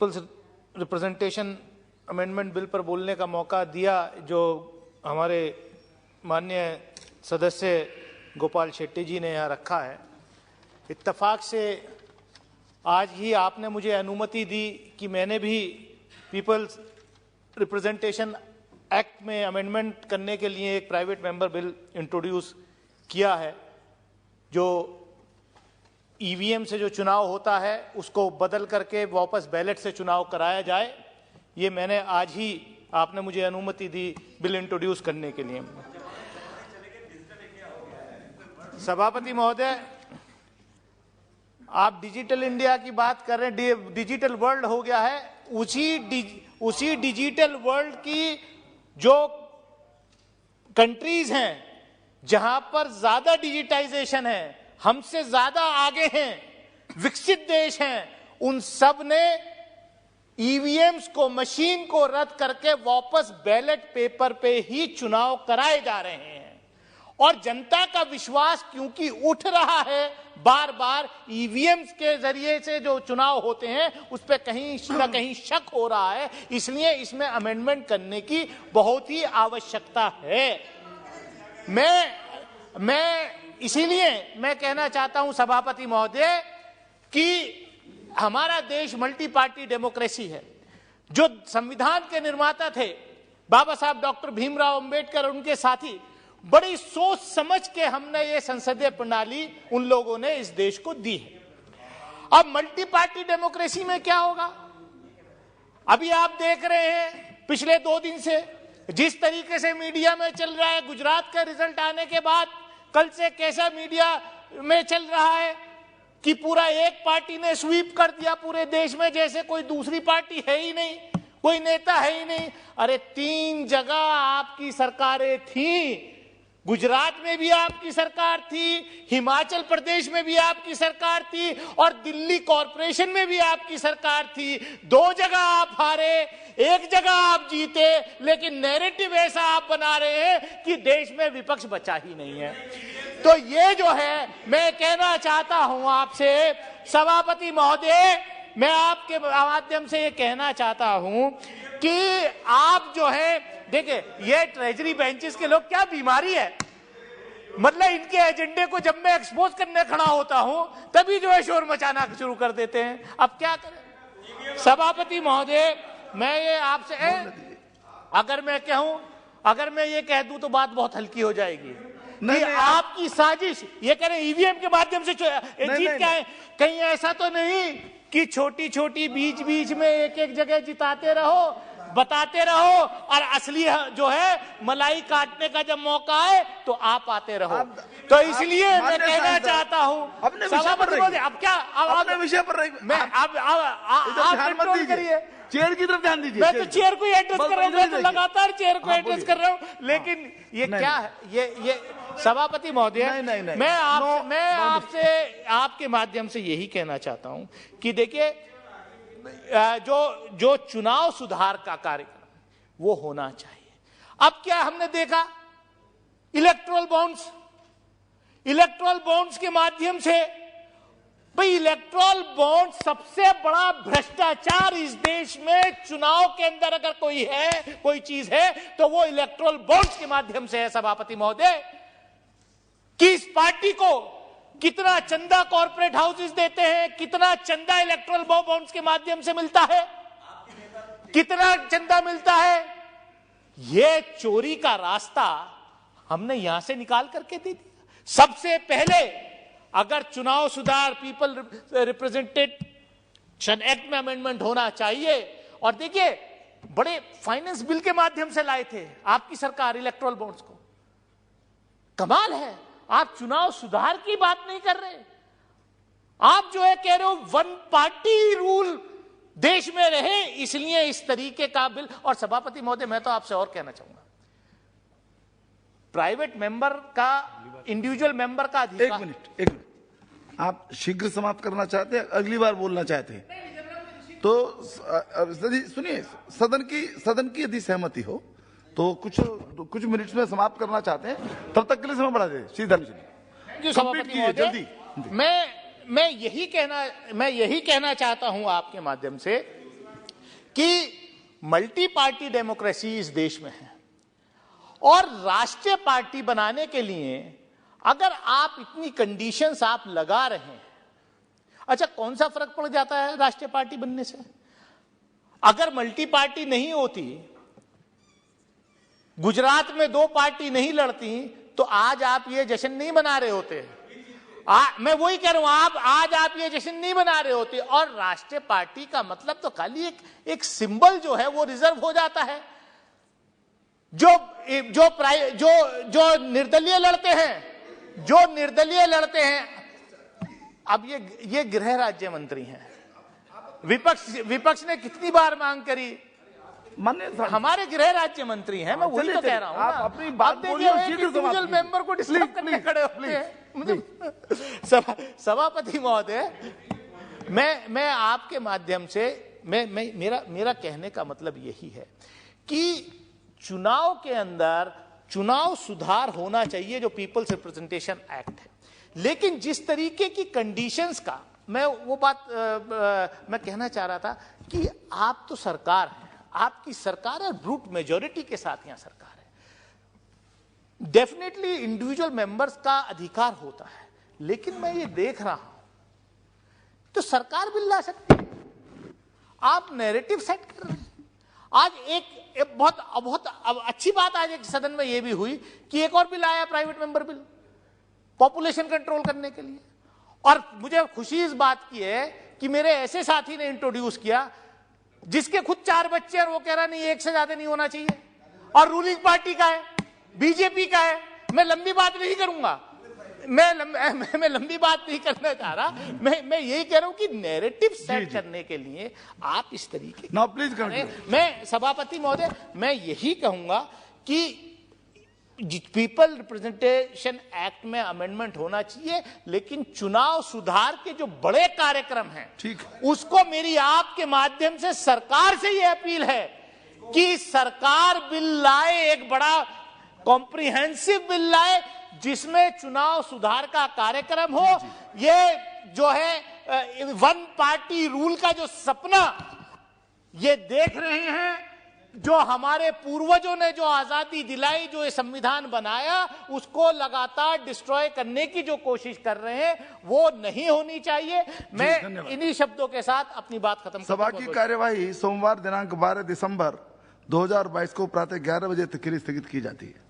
Peoples representation amendment bill पर बोलने का मौका दिया, जो हमारे माननीय सदस्य गोपाल शेट्टी जी ने यहाँ रखा है। इत्तेफाक से आज ही आपने मुझे अनुमति दी कि मैंने भी पीपल्स रिप्रेजेंटेशन एक्ट में अमेंडमेंट करने के लिए एक प्राइवेट मेंबर बिल इंट्रोड्यूस किया है, जो ईवीएम से जो चुनाव होता है उसको बदल करके वापस बैलेट से चुनाव कराया जाए। ये मैंने आज ही, आपने मुझे अनुमति दी बिल इंट्रोड्यूस करने के लिए। सभापति महोदय, आप डिजिटल इंडिया की बात कर रहे हैं, डिजिटल वर्ल्ड हो गया है। उसी डिजिटल वर्ल्ड की जो कंट्रीज हैं जहां पर ज्यादा डिजिटाइजेशन है, हमसे ज्यादा आगे हैं, विकसित देश हैं, उन सब ने ईवीएम्स को, मशीन को रद्द करके वापस बैलेट पेपर पे ही चुनाव कराए जा रहे हैं। और जनता का विश्वास क्योंकि उठ रहा है, बार बार ईवीएम्स के जरिए से जो चुनाव होते हैं उस पर कहीं न कहीं शक हो रहा है, इसलिए इसमें अमेंडमेंट करने की बहुत ही आवश्यकता है। इसीलिए मैं कहना चाहता हूं सभापति महोदय कि हमारा देश मल्टी पार्टी डेमोक्रेसी है। जो संविधान के निर्माता थे बाबा साहब डॉक्टर भीमराव अंबेडकर और उनके साथी, बड़ी सोच समझ के हमने ये संसदीय प्रणाली उन लोगों ने इस देश को दी है। अब मल्टी पार्टी डेमोक्रेसी में क्या होगा? अभी आप देख रहे हैं पिछले 2 दिन से जिस तरीके से मीडिया में चल रहा है, गुजरात का रिजल्ट आने के बाद कल से कैसा मीडिया में चल रहा है कि पूरा एक पार्टी ने स्वीप कर दिया पूरे देश में, जैसे कोई दूसरी पार्टी है ही नहीं, कोई नेता है ही नहीं। अरे 3 जगह आपकी सरकारें थी, गुजरात में भी आपकी सरकार थी, हिमाचल प्रदेश में भी आपकी सरकार थी और दिल्ली कॉरपोरेशन में भी आपकी सरकार थी। 2 जगह आप हारे, 1 जगह आप जीते, लेकिन नैरेटिव ऐसा आप बना रहे हैं कि देश में विपक्ष बचा ही नहीं है। तो ये जो है, मैं कहना चाहता हूं आपसे सभापति महोदय, मैं आपके माध्यम से ये कहना चाहता हूं कि आप जो है, देखिए ये ट्रेजरी बेंचेस के लोग, क्या बीमारी है, मतलब इनके एजेंडे को जब मैं एक्सपोज करने खड़ा होता हूं तभी जो है शोर मचाना शुरू कर देते हैं। अब क्या करें सभापति महोदय, मैं ये आपसे अगर मैं ये कह दूं तो बात बहुत हल्की हो जाएगी कि आपकी साजिश, ये कह रहे हैं ईवीएम के माध्यम से जीत क्या है। कहीं ऐसा तो नहीं कि छोटी छोटी बीच बीच में एक जगह जिताते रहो, बताते रहो, और असली जो है मलाई काटने का जब मौका आए तो आप आते रहो। तो इसलिए मैं कहना चाहता हूं सभापति महोदय, अब क्या अपने विषय पर आप कंट्रोल करिए, चेयर की तरफ ध्यान दीजिए। मैं तो चेयर को एड्रेस कर रहा हूँ, मैं तो लगातार चेयर को एड्रेस कर रहा हूँ, लेकिन ये क्या है, ये सभापति महोदय, मैं आपसे आपके माध्यम से यही कहना चाहता हूं कि देखिए, जो चुनाव सुधार का कार्यक्रम वो होना चाहिए। अब क्या हमने देखा, इलेक्टोरल बॉन्ड्स के माध्यम से, भाई इलेक्टोरल बॉन्ड सबसे बड़ा भ्रष्टाचार इस देश में चुनाव के अंदर अगर कोई चीज है तो वो इलेक्टोरल बॉन्ड्स के माध्यम से है सभापति महोदय। कि इस पार्टी को कितना चंदा कॉर्पोरेट हाउसेस देते हैं, कितना चंदा इलेक्टोरल बॉन्ड्स के माध्यम से मिलता है, कितना चंदा मिलता है, ये चोरी का रास्ता हमने यहां से निकाल करके दे दिया। सबसे पहले अगर चुनाव सुधार पीपल रिप्रेजेंटेशन एक्ट में अमेंडमेंट होना चाहिए, और देखिए बड़े फाइनेंस बिल के माध्यम से लाए थे आपकी सरकार इलेक्टोरल बॉन्ड्स को। कमाल है, आप चुनाव सुधार की बात नहीं कर रहे, आप जो है कह रहे हो 1 पार्टी रूल देश में रहे, इसलिए इस तरीके का बिल। और सभापति महोदय, मैं तो आपसे और कहना चाहूंगा, प्राइवेट मेंबर का, इंडिविजुअल मेंबर का अधिकार। एक मिनट, आप शीघ्र समाप्त करना चाहते हैं, अगली बार बोलना चाहते हैं तो सुनिए, सदन की यदि सहमति हो तो कुछ मिनट्स में समाप्त करना चाहते हैं, तब तक के लिए समय बढ़ा दे। श्रीधर जी कंप्लीट कीजिए जल्दी। मैं यही कहना चाहता हूं आपके माध्यम से कि मल्टी पार्टी डेमोक्रेसी इस देश में है और राष्ट्रीय पार्टी बनाने के लिए अगर आप इतनी कंडीशंस आप लगा रहे हैं, अच्छा कौन सा फर्क पड़ जाता है राष्ट्रीय पार्टी बनने से? अगर मल्टी पार्टी नहीं होती, गुजरात में 2 पार्टी नहीं लड़ती, तो आज आप ये जश्न नहीं मना रहे होते। मैं वही कह रहा हूं, आज आप ये जश्न नहीं मना रहे होते। और राष्ट्रीय पार्टी का मतलब तो खाली एक सिंबल जो है वो रिजर्व हो जाता है। जो निर्दलीय लड़ते हैं, अब ये गृह राज्य मंत्री हैं। विपक्ष ने कितनी बार मांग करी, हमारे गृह राज्य मंत्री हैं। मैं वही तो कह रहा हूं। आप अपनी बात बोलिए, इंडिविजुअल मेंबर को डिस्टर्ब करने खड़े होते हैं। सभापति महोदय, मैं आपके माध्यम से मेरा कहने का मतलब यही है कि चुनाव के अंदर चुनाव सुधार होना चाहिए, जो पीपल्स रिप्रेजेंटेशन एक्ट है। लेकिन जिस तरीके की कंडीशंस का मैं कहना चाह रहा था कि आप तो सरकार हैं, आपकी सरकार है, ब्रूट मेजॉरिटी के साथ यहां सरकार है। डेफिनेटली इंडिविजुअल मेंबर्स का अधिकार होता है, लेकिन मैं ये देख रहा हूं तो सरकार बिल ला सकती है, आप नैरेटिव सेट कर रहे हैं। आज एक बहुत अच्छी बात आज एक सदन में यह भी हुई कि एक और बिल आया, private member bill, population control करने के लिए। और मुझे खुशी इस बात की है कि मेरे ऐसे साथी ने इंट्रोड्यूस किया जिसके खुद 4 बच्चे और वो कह रहा नहीं 1 से ज्यादा नहीं होना चाहिए, और रूलिंग पार्टी का है, बीजेपी का है। मैं लंबी बात नहीं करूंगा, मैं लंबी बात नहीं करना चाह रहा। मैं यही कह रहा हूं कि नैरेटिव सेट करने के लिए आप इस तरीके ना प्लीज करें। मैं सभापति महोदय, मैं यही कहूंगा कि पीपल रिप्रेजेंटेशन एक्ट में अमेंडमेंट होना चाहिए, लेकिन चुनाव सुधार के जो बड़े कार्यक्रम हैं, ठीक, उसको मेरी आपके माध्यम से सरकार से यह अपील है कि सरकार बिल लाए, एक बड़ा कॉम्प्रिहेंसिव बिल लाए जिसमें चुनाव सुधार का कार्यक्रम हो। ये जो है 1 पार्टी रूल का जो सपना ये देख रहे हैं, जो हमारे पूर्वजों ने जो आजादी दिलाई, जो ये संविधान बनाया, उसको लगातार डिस्ट्रॉय करने की जो कोशिश कर रहे हैं, वो नहीं होनी चाहिए। मैं इन्हीं शब्दों के साथ अपनी बात खत्म करता हूं। सभा की कार्यवाही सोमवार दिनांक 12 दिसंबर 2022 को प्रातः 11 बजे तक के लिए स्थगित की जाती है।